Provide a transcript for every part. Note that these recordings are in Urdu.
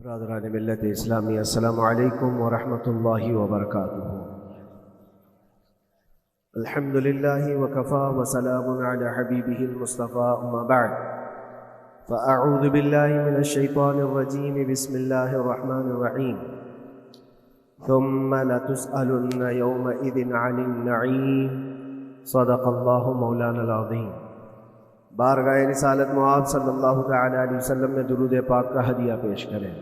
برادران ملت اسلامی، السلام علیکم ورحمۃ اللہ وبرکاتہ۔ الحمد للہ وکفا وسلام علی حبیبہ المصطفیٰ، اما بعد فاعوذ باللہ من الشیطان الرجیم، بسم اللہ الرحمن الرحیم۔ ثم لتسألن یومئذ عن النعیم، صدق اللہ مولانا العظیم۔ بارگاہ رسالت معاذ صلی اللہ تعالی علیہ وسلم میں درود پاک کا ہدیہ پیش کریں۔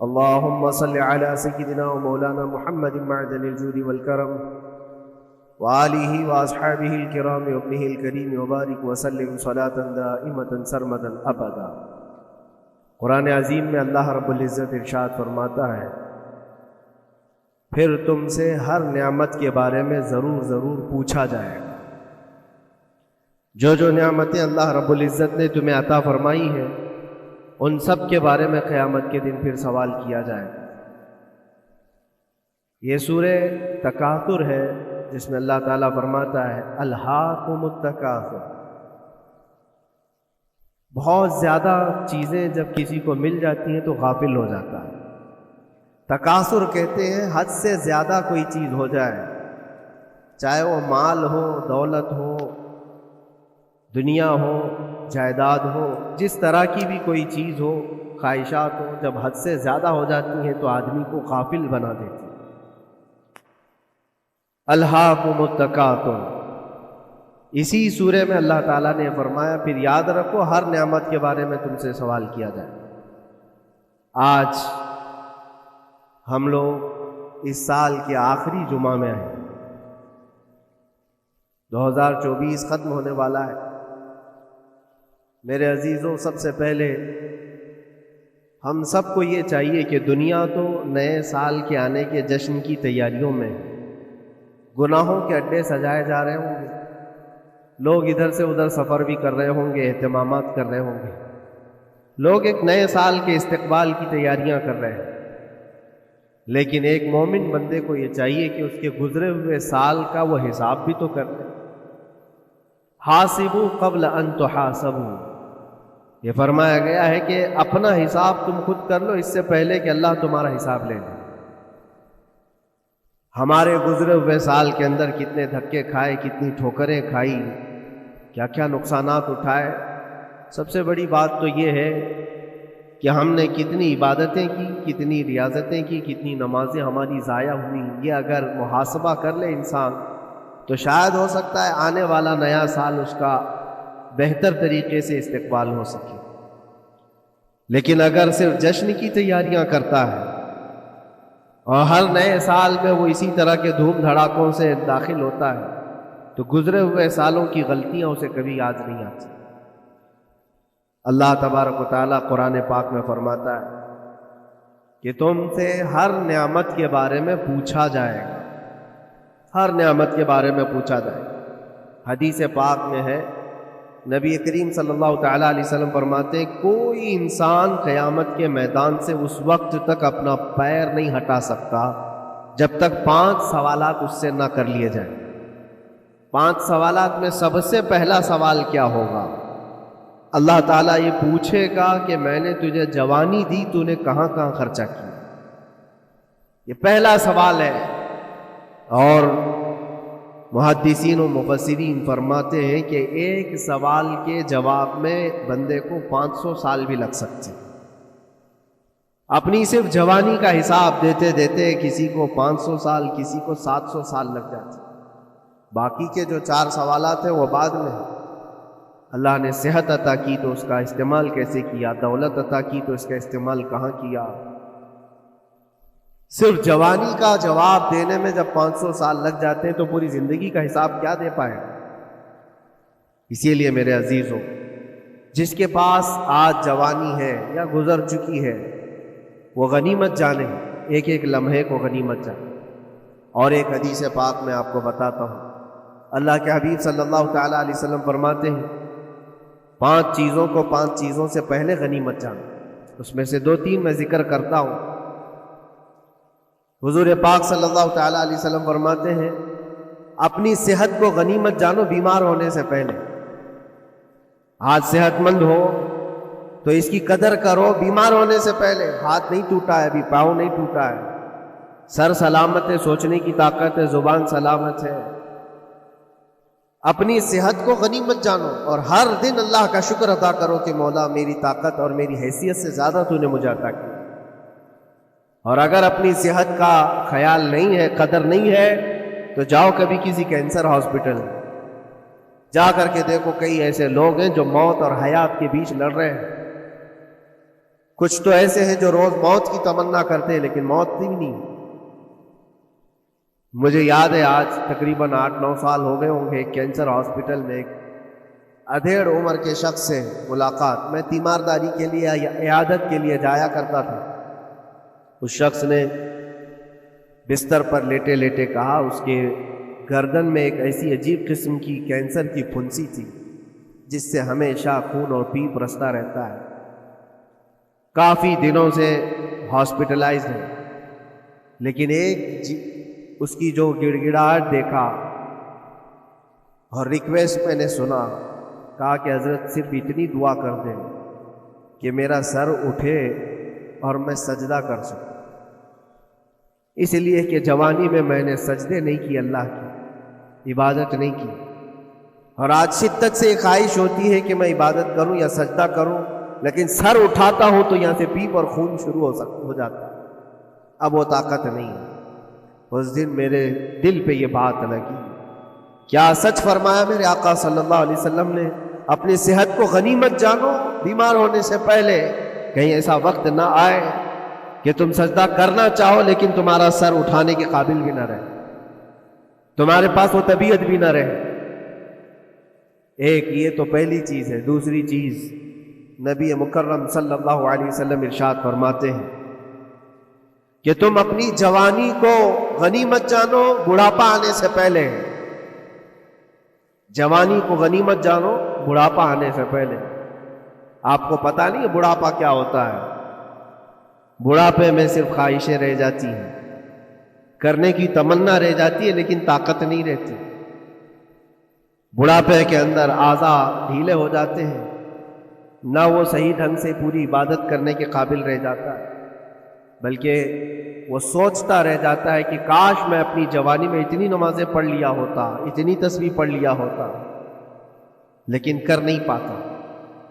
اللہم صلی علی سیدنا و مولانا محمد معدن الجود والکرم وآلہ واصحابہ الکرام وابنہ الکریم وبارک وسلم صلاة دائمة سرمدا ابدا۔ قرآن عظیم میں اللہ رب العزت ارشاد فرماتا ہے، پھر تم سے ہر نعمت کے بارے میں ضرور پوچھا جائے گا۔ جو نعمتیں اللہ رب العزت نے تمہیں عطا فرمائی ہیں، ان سب کے بارے میں قیامت کے دن پھر سوال کیا جائے گا۔ یہ سورہ تکاثر ہے، جس میں اللہ تعالیٰ فرماتا ہے الہاکم التکاثر۔ بہت زیادہ چیزیں جب کسی کو مل جاتی ہیں تو غافل ہو جاتا ہے۔ تکاثر کہتے ہیں حد سے زیادہ کوئی چیز ہو جائے، چاہے وہ مال ہو، دولت ہو، دنیا ہو، جائیداد ہو، جس طرح کی بھی کوئی چیز ہو، خواہشات ہو، جب حد سے زیادہ ہو جاتی ہیں تو آدمی کو غافل بنا دیتی ہیں۔ الہاکم التکاثر، اسی سورہ میں اللہ تعالیٰ نے فرمایا پھر یاد رکھو ہر نعمت کے بارے میں تم سے سوال کیا جائے۔ آج ہم لوگ اس سال کے آخری جمعہ میں ہیں، 2024 ختم ہونے والا ہے۔ میرے عزیزوں، سب سے پہلے ہم سب کو یہ چاہیے کہ دنیا تو نئے سال کے آنے کے جشن کی تیاریوں میں، گناہوں کے اڈے سجائے جا رہے ہوں گے، لوگ ادھر سے ادھر سفر بھی کر رہے ہوں گے، اہتمامات کر رہے ہوں گے، لوگ ایک نئے سال کے استقبال کی تیاریاں کر رہے ہیں۔ لیکن ایک مومن بندے کو یہ چاہیے کہ اس کے گزرے ہوئے سال کا وہ حساب بھی تو کر لے۔ حاسبوا قبل ان تحاسبوا، یہ فرمایا گیا ہے کہ اپنا حساب تم خود کر لو اس سے پہلے کہ اللہ تمہارا حساب لے لے۔ ہمارے گزرے ہوئے سال کے اندر کتنے دھکے کھائے، کتنی ٹھوکریں کھائی، کیا کیا نقصانات اٹھائے۔ سب سے بڑی بات تو یہ ہے کہ ہم نے کتنی عبادتیں کی، کتنی ریاضتیں کی، کتنی نمازیں ہماری ضائع ہوئی۔ یہ اگر محاسبہ کر لے انسان تو شاید ہو سکتا ہے آنے والا نیا سال اس کا بہتر طریقے سے استقبال ہو سکے۔ لیکن اگر صرف جشن کی تیاریاں کرتا ہے اور ہر نئے سال میں وہ اسی طرح کے دھوم دھڑاکوں سے داخل ہوتا ہے تو گزرے ہوئے سالوں کی غلطیاں اسے کبھی یاد نہیں آتی۔ اللہ تبارک و تعالیٰ قرآن پاک میں فرماتا ہے کہ تم سے ہر نعمت کے بارے میں پوچھا جائے گا، ہر نعمت کے بارے میں پوچھا جائے گا۔ حدیث پاک میں ہے، نبی کریم صلی اللہ تعالیٰ علیہ وسلم فرماتے ہیں کوئی انسان قیامت کے میدان سے اس وقت تک اپنا پیر نہیں ہٹا سکتا جب تک 5 سوالات اس سے نہ کر لیے جائیں۔ 5 سوالات میں سب سے پہلا سوال کیا ہوگا؟ اللہ تعالیٰ یہ پوچھے گا کہ میں نے تجھے جوانی دی، تو نے کہاں کہاں خرچہ کیا؟ یہ پہلا سوال ہے۔ اور محدثین و مفسرین فرماتے ہیں کہ ایک سوال کے جواب میں بندے کو 500 سال بھی لگ سکتے۔ اپنی صرف جوانی کا حساب دیتے دیتے کسی کو 500 سال، کسی کو 700 سال لگ جاتے۔ باقی کے جو 4 سوالات ہیں وہ بعد میں ہیں۔ اللہ نے صحت عطا کی تو اس کا استعمال کیسے کیا، دولت عطا کی تو اس کا استعمال کہاں کیا۔ صرف جوانی کا جواب دینے میں جب 500 سال لگ جاتے ہیں تو پوری زندگی کا حساب کیا دے پائے۔ اسی لیے میرے عزیزوں، جس کے پاس آج جوانی ہے یا گزر چکی ہے وہ غنیمت جانے، ایک ایک لمحے کو غنیمت جانے۔ اور ایک حدیث پاک میں آپ کو بتاتا ہوں، اللہ کے حبیب صلی اللہ تعالیٰ علیہ وسلم فرماتے ہیں 5 چیزوں کو 5 چیزوں سے پہلے غنیمت جانا۔ اس میں سے 2-3 میں ذکر کرتا ہوں۔ حضور پاک صلی اللہ تعالیٰ علیہ وسلم فرماتے ہیں اپنی صحت کو غنیمت جانو بیمار ہونے سے پہلے۔ آج صحت مند ہو تو اس کی قدر کرو بیمار ہونے سے پہلے. ہاتھ نہیں ٹوٹا ہے ابھی, پاؤں نہیں ٹوٹا ہے, سر سلامت ہے, سوچنے کی طاقت ہے, زبان سلامت ہے. اپنی صحت کو غنیمت جانو اور ہر دن اللہ کا شکر ادا کرو کہ مولا میری طاقت اور میری حیثیت سے زیادہ تو نے مجھے عطا کیا. اور اگر اپنی صحت کا خیال نہیں ہے, قدر نہیں ہے, تو جاؤ کبھی کسی کینسر ہاسپٹل, جا کر کے دیکھو کئی ایسے لوگ ہیں جو موت اور حیات کے بیچ لڑ رہے ہیں. کچھ تو ایسے ہیں جو روز موت کی تمنا کرتے ہیں لیکن موت ہی نہیں. مجھے یاد ہے آج تقریباً 8-9 سال ہو گئے ہوں گے, ایک کینسر ہاسپٹل میں ایک ادھیڑ عمر کے شخص سے ملاقات. میں تیمارداری کے لیے یا عیادت کے لیے جایا کرتا تھا. اس شخص نے بستر پر لیٹے لیٹے کہا اس کے گردن میں ایک ایسی عجیب قسم کی کینسر کی پھنسی تھی جس سے ہمیشہ خون اور پیپ رستا رہتا ہے. کافی دنوں سے ہاسپٹلائز ہے, لیکن اس کی جو گڑ گڑاہٹ دیکھا اور ریکویسٹ میں نے سنا, کہا کہ حضرت صرف اتنی دعا کر دیں کہ میرا سر اٹھے اور میں سجدہ کر سکوں. اس لیے کہ جوانی میں نے سجدے نہیں کی, اللہ کی عبادت نہیں کی, اور آج شدت سے خواہش ہوتی ہے کہ میں عبادت کروں یا سجدہ کروں, لیکن سر اٹھاتا ہوں تو یہاں سے پیپ اور خون شروع ہو جاتا ہے. اب وہ طاقت نہیں ہے. اس دن میرے دل پہ یہ بات لگی, کیا سچ فرمایا میرے آقا صلی اللہ علیہ وسلم نے, اپنی صحت کو غنیمت جانو بیمار ہونے سے پہلے. کہیں ایسا وقت نہ آئے کہ تم سجدہ کرنا چاہو لیکن تمہارا سر اٹھانے کے قابل بھی نہ رہے, تمہارے پاس وہ طبیعت بھی نہ رہے. ایک یہ تو پہلی چیز ہے. دوسری چیز, نبی مکرم صلی اللہ علیہ وسلم ارشاد فرماتے ہیں کہ تم اپنی جوانی کو غنیمت جانو بڑھاپا آنے سے پہلے. جوانی کو غنیمت جانو بڑھاپا آنے سے پہلے. آپ کو پتہ نہیں ہے بڑھاپا کیا ہوتا ہے؟ بڑھاپے میں صرف خواہشیں رہ جاتی ہیں, کرنے کی تمنا رہ جاتی ہے لیکن طاقت نہیں رہتی. بڑھاپے کے اندر اعضاء ڈھیلے ہو جاتے ہیں, نہ وہ صحیح ڈھنگ سے پوری عبادت کرنے کے قابل رہ جاتا ہے, بلکہ وہ سوچتا رہ جاتا ہے کہ کاش میں اپنی جوانی میں اتنی نمازیں پڑھ لیا ہوتا, اتنی تسبیح پڑھ لیا ہوتا, لیکن کر نہیں پاتا.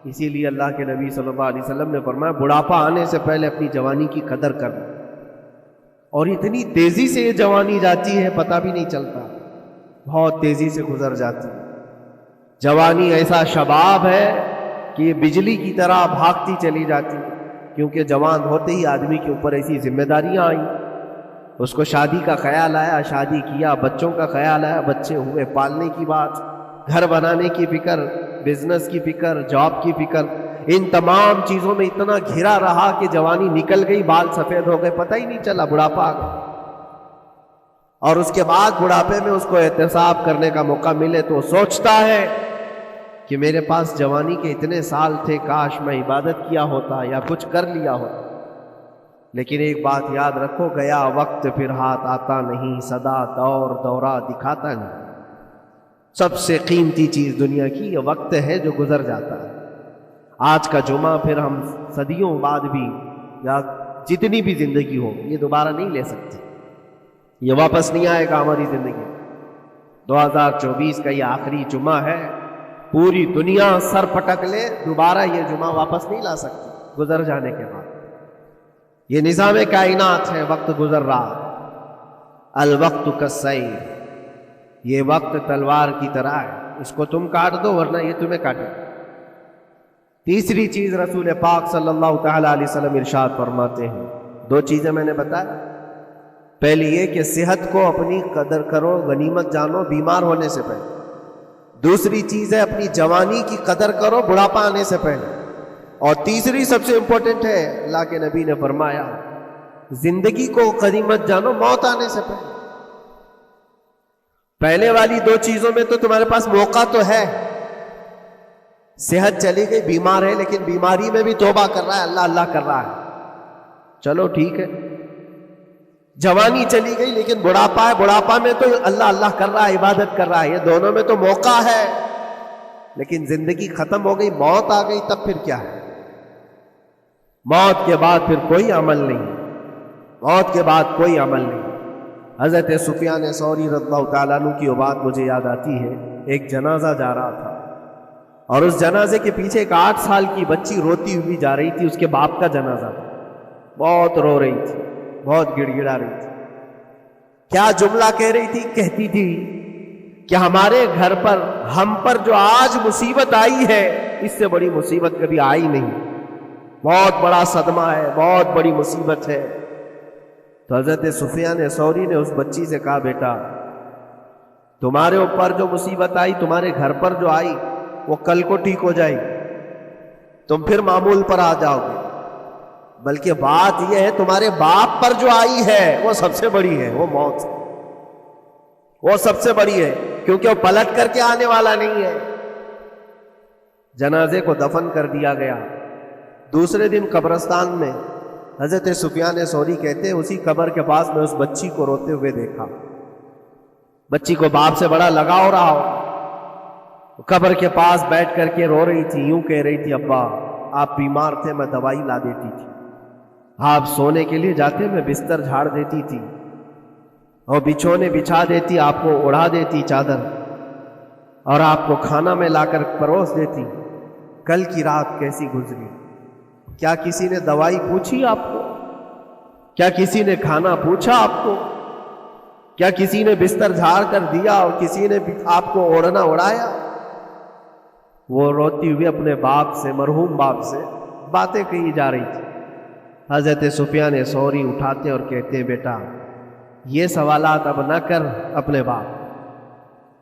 اسی لیے اللہ کے نبی صلی اللہ علیہ وسلم نے فرمایا بڑھاپا آنے سے پہلے اپنی جوانی کی قدر کرنا. اور اتنی تیزی سے یہ جوانی جاتی ہے پتہ بھی نہیں چلتا, بہت تیزی سے گزر جاتی ہے. جوانی ایسا شباب ہے کہ یہ بجلی کی طرح بھاگتی چلی جاتی ہے, کیونکہ جوان ہوتے ہی آدمی کے اوپر ایسی ذمہ داریاں آئیں. اس کو شادی کا خیال آیا, شادی کیا, بچوں کا خیال آیا, بچے ہوئے, پالنے کی بات, گھر بنانے کی فکر, بزنس کی فکر, جاب کی فکر. ان تمام چیزوں میں اتنا گھرا رہا کہ جوانی نکل گئی, بال سفید ہو گئے, پتہ ہی نہیں چلا, بڑھاپا آ گیا. اور اس کے بعد بڑھاپے میں اس کو احتساب کرنے کا موقع ملے تو سوچتا ہے کہ میرے پاس جوانی کے اتنے سال تھے, کاش میں عبادت کیا ہوتا یا کچھ کر لیا ہوتا. لیکن ایک بات یاد رکھو, گیا وقت پھر ہاتھ آتا نہیں, سدا دور دورہ دکھاتا نہیں. سب سے قیمتی چیز دنیا کی یہ وقت ہے جو گزر جاتا ہے. آج کا جمعہ پھر ہم صدیوں بعد بھی یا جتنی بھی زندگی ہو یہ دوبارہ نہیں لے سکتے, یہ واپس نہیں آئے گا ہماری زندگی. 2024 کا یہ آخری جمعہ ہے, پوری دنیا سر پٹک لے دوبارہ یہ جمعہ واپس نہیں لا سکتی گزر جانے کے بعد. یہ نظام کائنات ہے, وقت گزر رہا. الوقت کالسیف, یہ وقت تلوار کی طرح ہے, اس کو تم کاٹ دو ورنہ یہ تمہیں کاٹے. تیسری چیز رسول پاک صلی اللہ تعالی علیہ وسلم ارشاد فرماتے ہیں, 2 چیزیں میں نے بتایا. پہلی یہ کہ صحت کو اپنی قدر کرو, غنیمت جانو بیمار ہونے سے پہلے. دوسری چیز ہے اپنی جوانی کی قدر کرو بڑھاپا آنے سے پہلے. اور تیسری سب سے امپورٹنٹ ہے, اللہ کے نبی نے فرمایا زندگی کو غنیمت جانو موت آنے سے پہلے. پہلے والی 2 چیزوں میں تو تمہارے پاس موقع تو ہے. صحت چلی گئی, بیمار ہے, لیکن بیماری میں بھی توبہ کر رہا ہے, اللہ اللہ کر رہا ہے, چلو ٹھیک ہے. جوانی چلی گئی لیکن بڑھاپا ہے, بڑھاپا میں تو اللہ اللہ کر رہا ہے, عبادت کر رہا ہے. یہ دونوں میں تو موقع ہے, لیکن زندگی ختم ہو گئی, موت آ گئی, تب پھر کیا ہے؟ موت کے بعد پھر کوئی عمل نہیں، موت کے بعد کوئی عمل نہیں۔ حضرت سفیان ثوری رضی اللہ تعالیٰ عنہ کی وہ بات مجھے یاد آتی ہے، ایک جنازہ جا رہا تھا اور اس جنازے کے پیچھے ایک 8 سال کی بچی روتی ہوئی جا رہی تھی، اس کے باپ کا جنازہ تھا، بہت رو رہی تھی، بہت گڑ گڑا رہی تھی۔ کیا جملہ کہہ رہی تھی؟ کہتی تھی کہ ہمارے گھر پر، ہم پر جو آج مصیبت آئی ہے، اس سے بڑی مصیبت کبھی آئی نہیں، بہت بڑا صدمہ ہے، بہت بڑی مصیبت ہے۔ تو حضرت سفیان ثوری نے اس بچی سے کہا، بیٹا تمہارے اوپر جو مصیبت آئی، تمہارے گھر پر جو آئی، وہ کل کو ٹھیک ہو جائے گی، تم پھر معمول پر آ جاؤ گے، بلکہ بات یہ ہے تمہارے باپ پر جو آئی ہے وہ سب سے بڑی ہے، وہ موت ہے، وہ سب سے بڑی ہے، کیونکہ وہ پلٹ کر کے آنے والا نہیں ہے۔ جنازے کو دفن کر دیا گیا۔ دوسرے دن قبرستان میں حضرت سفیان ثوری کہتے ہیں اسی قبر کے پاس میں اس بچی کو روتے ہوئے دیکھا۔ بچی کو باپ سے بڑا لگاؤ رہا ہو، قبر کے پاس بیٹھ کر کے رو رہی تھی، یوں کہہ رہی تھی، ابا آپ بیمار تھے، میں دوائی لا دیتی تھی، آپ سونے کے لیے جاتے میں بستر جھاڑ دیتی تھی اور بچھونے بچھا دیتی، آپ کو اڑا دیتی چادر، اور آپ کو کھانا میں لا کر پروس دیتی۔ کل کی رات کیسی گزری؟ کیا کسی نے دوائی پوچھی آپ کو؟ کیا کسی نے کھانا پوچھا آپ کو؟ کیا کسی نے بستر جھاڑ کر دیا اور کسی نے آپ کو اوڑھنا اڑایا؟ وہ روتی ہوئی اپنے باپ سے، مرحوم باپ سے باتیں کہی جا رہی تھی۔ حضرت سفیان ثوری اٹھاتے اور کہتے ہیں، بیٹا یہ سوالات اب نہ کر اپنے باپ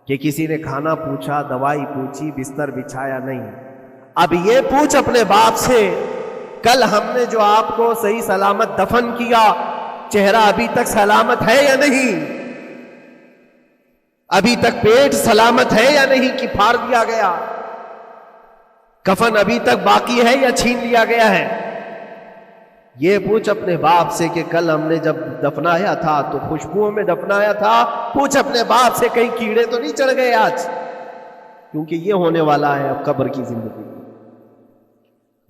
کہ کسی نے کھانا پوچھا، دوائی پوچھی، بستر بچھایا، نہیں، اب یہ پوچھ اپنے باپ سے، کل ہم نے جو آپ کو صحیح سلامت دفن کیا، چہرہ ابھی تک سلامت ہے یا نہیں؟ ابھی تک پیٹ سلامت ہے یا نہیں کہ پھاڑ دیا گیا؟ کفن ابھی تک باقی ہے یا چھین لیا گیا ہے؟ یہ پوچھ اپنے باپ سے کہ کل ہم نے جب دفنایا تھا تو خوشبوؤں میں دفنایا تھا، پوچھ اپنے باپ سے کہیں کیڑے تو نہیں چڑھ گئے آج، کیونکہ یہ ہونے والا ہے اب قبر کی زندگی۔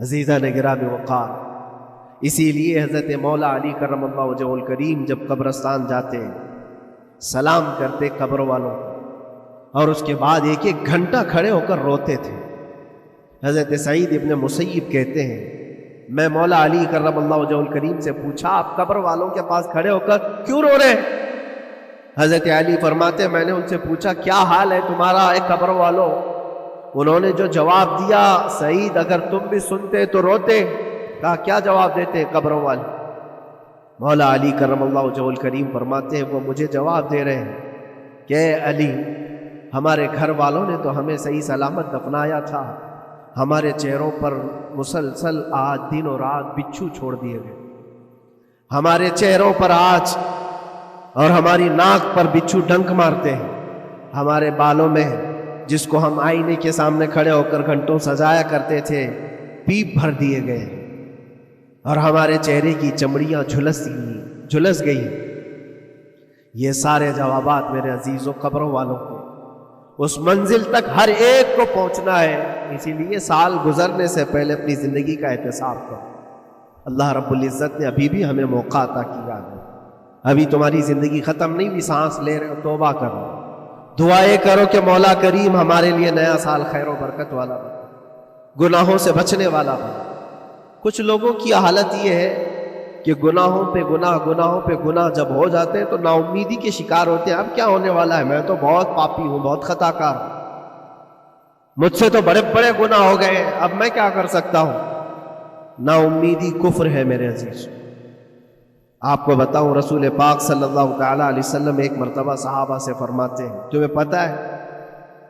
عزیزان گرامی وقار، اسی لیے حضرت مولا علی کرم اللہ وجہہ الکریم جب قبرستان جاتے سلام کرتے قبر والوں اور اس کے بعد 1 گھنٹہ کھڑے ہو کر روتے تھے۔ حضرت سعید ابن مسیب کہتے ہیں، میں مولا علی کرم اللہ وجہہ الکریم سے پوچھا، آپ قبر والوں کے پاس کھڑے ہو کر کیوں رو رہے ہیں؟ حضرت علی فرماتے ہیں، میں نے ان سے پوچھا کیا حال ہے تمہارا اے قبر والوں؟ انہوں نے جو جواب دیا، سعید اگر تم بھی سنتے تو روتے۔ کہا کیا جواب دیتے قبروں والے؟ مولا علی کرم اللہ وجہہ الکریم فرماتے ہیں، وہ مجھے جواب دے رہے ہیں کہ اے علی، ہمارے گھر والوں نے تو ہمیں صحیح سلامت دفنایا تھا، ہمارے چہروں پر مسلسل آج دن اور رات بچھو چھوڑ دیے گئے، ہمارے چہروں پر آج اور ہماری ناک پر بچھو ڈنک مارتے ہیں، ہمارے بالوں میں جس کو ہم آئینے کے سامنے کھڑے ہو کر گھنٹوں سجایا کرتے تھے، پیپ بھر دیے گئے، اور ہمارے چہرے کی چمڑیاں جھلس گئی۔ یہ سارے جوابات میرے عزیزوں قبروں والوں کو اس منزل تک ہر ایک کو پہنچنا ہے، اسی لیے سال گزرنے سے پہلے اپنی زندگی کا احتساب کرو۔ اللہ رب العزت نے ابھی بھی ہمیں موقع عطا کیا ہے، ابھی تمہاری زندگی ختم نہیں ہوئی، سانس لے رہے ہو، توبہ کرو، دعائیں کرو کہ مولا کریم ہمارے لیے نیا سال خیر و برکت والا بنا، گناہوں سے بچنے والا بنا۔ کچھ لوگوں کی حالت یہ ہے کہ گناہوں پہ گناہ جب ہو جاتے ہیں تو نا امیدی کے شکار ہوتے ہیں، اب کیا ہونے والا ہے، میں تو بہت پاپی ہوں، بہت خطا کار ہوں، مجھ سے تو بڑے بڑے گناہ ہو گئے ہیں، اب میں کیا کر سکتا ہوں؟ نا امیدی کفر ہے میرے عزیز۔ آپ کو بتاؤں، رسول پاک صلی اللہ تعالیٰ علیہ وسلم ایک مرتبہ صحابہ سے فرماتے ہیں، تمہیں پتہ ہے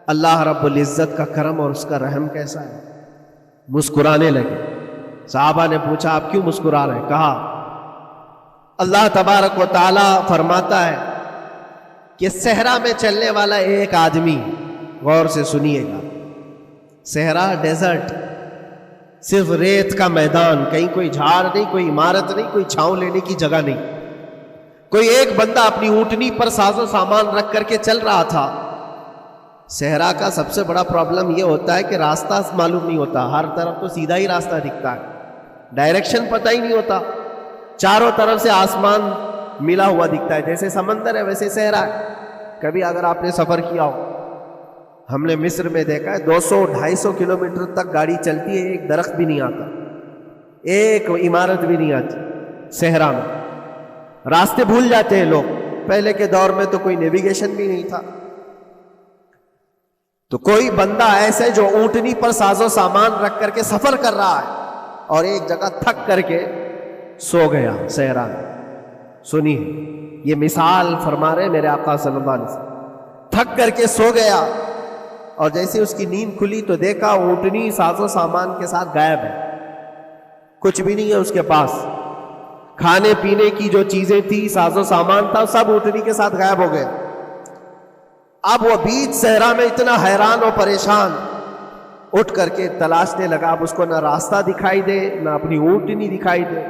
اللہ رب العزت کا کرم اور اس کا رحم کیسا ہے؟ مسکرانے لگے۔ صحابہ نے پوچھا آپ کیوں مسکرا رہے ہیں؟ کہا اللہ تبارک و تعالیٰ فرماتا ہے کہ صحرا میں چلنے والا ایک آدمی، غور سے سنیے گا، صحرا ڈیزرٹ، صرف ریت کا میدان، کہیں کوئی جھاڑ نہیں، کوئی عمارت نہیں، کوئی چھاؤں لینے کی جگہ نہیں، کوئی ایک بندہ اپنی اونٹنی پر ساز و سامان رکھ کر کے چل رہا تھا۔ صحرا کا سب سے بڑا پرابلم یہ ہوتا ہے کہ راستہ معلوم نہیں ہوتا، ہر طرف تو سیدھا ہی راستہ دکھتا ہے، ڈائریکشن پتہ ہی نہیں ہوتا، چاروں طرف سے آسمان ملا ہوا دکھتا ہے، جیسے سمندر ہے ویسے صحرا ہے۔ کبھی اگر آپ نے سفر کیا ہو، ہم نے مصر میں دیکھا ہے 200-250 کلومیٹر تک گاڑی چلتی ہے، ایک درخت بھی نہیں آتا، ایک عمارت بھی نہیں آتی صحرا میں، راستے بھول جاتے ہیں لوگ۔ پہلے کے دور میں تو کوئی نیویگیشن بھی نہیں تھا، تو کوئی بندہ ایسے جو اونٹنی پر ساز و سامان رکھ کر کے سفر کر رہا ہے اور ایک جگہ تھک کر کے سو گیا صحرا میں۔ سنیے، یہ مثال فرما رہے میرے آقا صلی اللہ علیہ وسلم، تھک کر کے سو گیا اور جیسے اس کی نیند کھلی تو دیکھا اونٹنی ساز و سامان کے ساتھ غائب ہے، کچھ بھی نہیں ہے اس کے پاس، کھانے پینے کی جو چیزیں تھی، ساز و سامان تھا، سب اونٹنی کے ساتھ غائب ہو گئے۔ اب وہ بیچ صحرا میں اتنا حیران اور پریشان، اٹھ کر کے تلاشنے لگا، اب اس کو نہ راستہ دکھائی دے نہ اپنی اونٹنی دکھائی دے،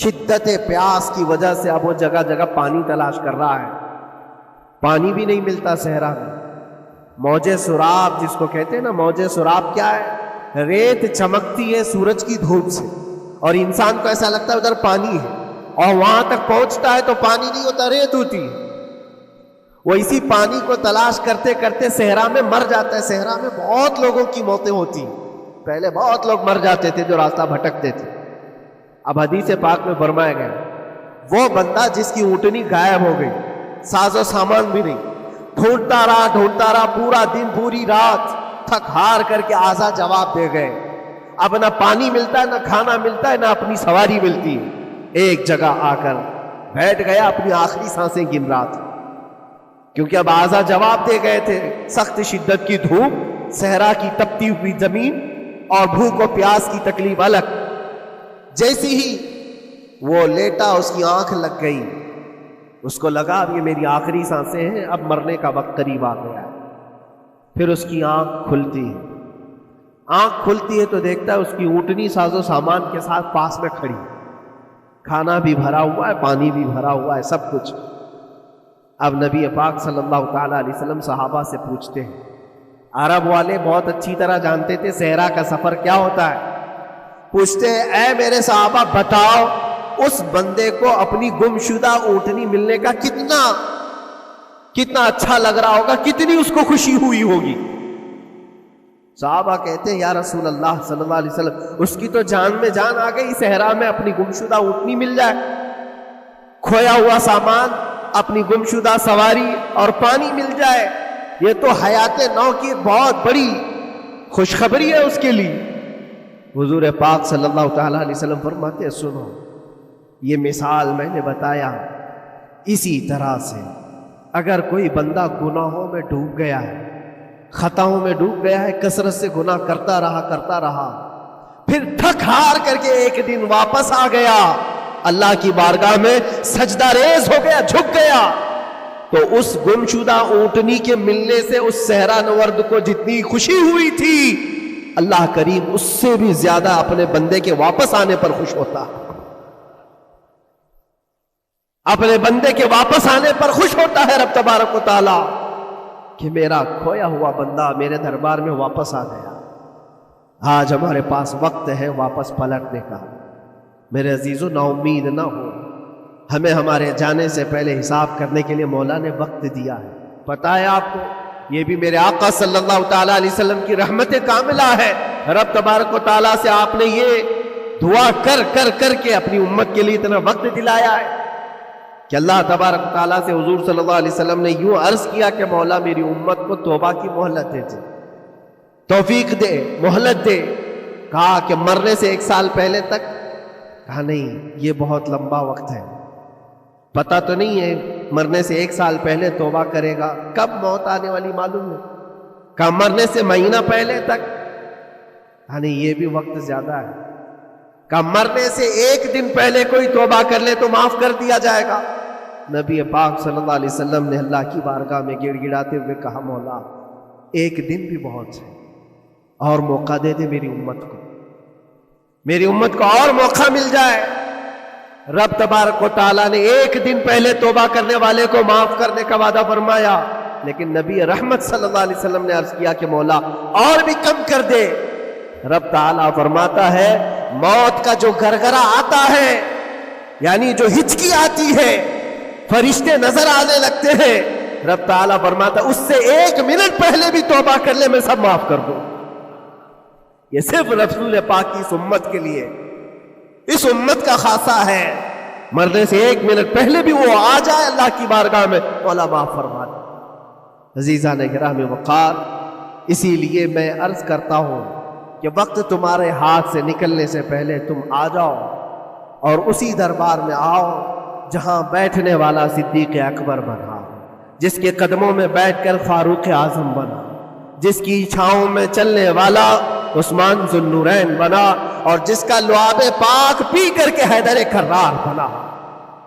شدت پیاس کی وجہ سے اب وہ جگہ جگہ پانی تلاش کر رہا ہے، پانی بھی نہیں ملتا صحرا میں۔ موج سراب جس کو کہتے ہیں نا، موج سراب کیا ہے؟ ریت چمکتی ہے سورج کی دھوپ سے اور انسان کو ایسا لگتا ہے ادھر پانی ہے، اور وہاں تک پہنچتا ہے تو پانی نہیں ہوتا، ریت ہوتی ہے۔ وہ اسی پانی کو تلاش کرتے کرتے صحرا میں مر جاتا ہے۔ صحرا میں بہت لوگوں کی موتیں ہوتی ہیں، پہلے بہت لوگ مر جاتے تھے جو راستہ بھٹکتے تھے۔ اب حدیث پاک میں فرمایا گیا وہ بندہ جس کی اونٹنی غائب ہو گئی، ساز و سامان بھی نہیں، ڈھونڈتا رہا پورا دن پوری رات، تھک ہار کر کے آزا جواب دے گئے۔ اب نہ پانی ملتا ہے، نہ کھانا ملتا ہے، نہ اپنی سواری ملتی ہے، ایک جگہ آ کر بیٹھ گیا، اپنی آخری سانسیں گن رہا تھا، کیونکہ اب آزا جواب دے گئے تھے۔ سخت شدت کی دھوپ، صحرا کی تپتی ہوئی زمین اور بھوک و پیاس کی تکلیف الگ۔ جیسی ہی وہ لیٹا اس کی آنکھ لگ گئی، اس کو لگا اب یہ میری آخری سانسیں ہیں، اب مرنے کا وقت قریب آ گیا ہے۔ پھر اس کی آنکھ کھلتی ہے، آنکھ کھلتی ہے تو دیکھتا ہے اس کی اونٹنی ساز و سامان کے ساتھ پاس میں کھڑی، کھانا بھی بھرا ہوا ہے، پانی بھی بھرا ہوا ہے، سب کچھ۔ اب نبی پاک صلی اللہ تعالیٰ علیہ وسلم صحابہ سے پوچھتے ہیں، عرب والے بہت اچھی طرح جانتے تھے صحرا کا سفر کیا ہوتا ہے، پوچھتے ہیں اے میرے صحابہ بتاؤ اس بندے کو اپنی گمشدہ اونٹنی ملنے کا کتنا اچھا لگ رہا ہوگا، کتنی اس کو خوشی ہوئی ہوگی۔ صحابہ کہتے ہیں یا رسول اللہ صلی اللہ علیہ وسلم اس کی تو جان میں جان آ گئی، صحرا میں اپنی گمشدہ اونٹنی مل جائے، کھویا ہوا سامان، اپنی گمشدہ سواری اور پانی مل جائے، یہ تو حیات نو کی ایک بہت بڑی خوشخبری ہے اس کے لیے۔ حضور پاک صلی اللہ تعالیٰ علیہ وسلم فرماتے ہیں سنو، یہ مثال میں نے بتایا، اسی طرح سے اگر کوئی بندہ گناہوں میں ڈوب گیا ہے، خطاؤں میں ڈوب گیا ہے، کثرت سے گناہ کرتا رہا، پھر تھک ہار کر کے ایک دن واپس آ گیا، اللہ کی بارگاہ میں سجدہ ریز ہو گیا، جھک گیا، تو اس گمشدہ اونٹنی کے ملنے سے اس صحرا نورد کو جتنی خوشی ہوئی تھی، اللہ کریم اس سے بھی زیادہ اپنے بندے کے واپس آنے پر خوش ہوتا ہے، اپنے بندے کے واپس آنے پر خوش ہوتا ہے رب تبارک و تعالی کہ میرا کھویا ہوا بندہ میرے دربار میں واپس آ گیا۔ آج ہمارے پاس وقت ہے واپس پلٹنے کا، میرے عزیزو نا امید نہ ہو، ہمیں ہمارے جانے سے پہلے حساب کرنے کے لیے مولا نے وقت دیا ہے۔ پتہ ہے آپ کو، یہ بھی میرے آقا صلی اللہ تعالیٰ علیہ وسلم کی رحمت کاملہ ہے، رب تبارک و تعالیٰ سے آپ نے یہ دعا کر کے اپنی امت کے لیے اتنا وقت دلایا ہے کہ اللہ تبارک و تعالیٰ سے حضور صلی اللہ علیہ وسلم نے یوں عرض کیا کہ مولا میری امت کو توبہ کی مہلت دے، توفیق دے، مہلت دے۔ کہا کہ مرنے سے 1 سال پہلے تک؟ کہا نہیں، یہ بہت لمبا وقت ہے، پتہ تو نہیں ہے مرنے سے 1 سال پہلے توبہ کرے گا، کب موت آنے والی معلوم نہیں۔ کہا مرنے سے مہینہ پہلے تک؟ کہا نہیں، یہ بھی وقت زیادہ ہے۔ کہا مرنے سے 1 دن پہلے کوئی توبہ کر لے تو معاف کر دیا جائے گا۔ نبی پاک صلی اللہ علیہ وسلم نے اللہ کی بارگاہ میں گڑ گڑاتے ہوئے کہا مولا 1 دن بھی بہت ہے، اور موقع دے دے میری امت کو اور موقع مل جائے۔ رب تبارک و تعالیٰ نے 1 دن پہلے توبہ کرنے والے کو معاف کرنے کا وعدہ فرمایا، لیکن نبی رحمت صلی اللہ علیہ وسلم نے عرض کیا کہ مولا اور بھی کم کر دے۔ رب تعالیٰ فرماتا ہے موت کا جو گرگرا آتا ہے، یعنی جو ہچکی آتی ہے، فرشتے نظر آنے لگتے ہیں، رب تعالیٰ فرماتا اس سے 1 منٹ پہلے بھی توبہ کر لے میں سب معاف کر دوں۔ یہ صرف رسول پاک کی اس امت کے لیے، اس امت کا خاصہ ہے۔ مرنے سے 1 منٹ پہلے بھی وہ آ جائے اللہ کی بارگاہ میں، مولا معاف فرما دے۔ عزیزان گرامی وقار، اسی لیے میں عرض کرتا ہوں کہ وقت تمہارے ہاتھ سے نکلنے سے پہلے تم آ جاؤ اور اسی دربار میں آؤ جہاں بیٹھنے والا صدیق اکبر بنا، جس کے قدموں میں بیٹھ کر فاروق اعظم بنا، جس کی چھاؤں میں چلنے والا عثمان ذو النورین بنا، اور جس کا لعاب پاک پی کر کے حیدر کرار بنا۔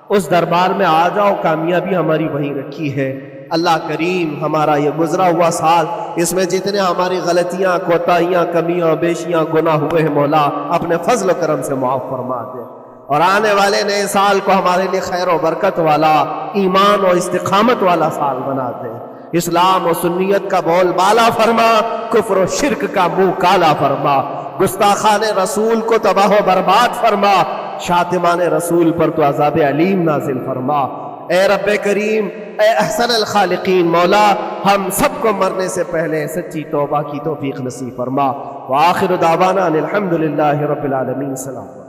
اس دربار میں آ جاؤ، کامیابی ہماری وہیں رکھی ہے۔ اللہ کریم ہمارا یہ گزرا ہوا سال، اس میں جتنے ہماری غلطیاں، کوتاہیاں، کمیاں، بیشیاں، گناہ ہوئے ہیں، مولا اپنے فضل و کرم سے معاف فرما دے، اور آنے والے نئے سال کو ہمارے لیے خیر و برکت والا، ایمان اور استقامت والا سال بنا دے۔ اسلام و سنیت کا بول بالا فرما، کفر و شرک کا منہ کالا فرما، گستاخان رسول کو تباہ و برباد فرما، شاتمان رسول پر تو عذاب علیم نازل فرما۔ اے رب کریم، اے احسن الخالقین، مولا ہم سب کو مرنے سے پہلے سچی توبہ کی توفیق نصیب فرما۔ وآخر دعوانا ان الحمدللہ رب العالمین۔ سلام۔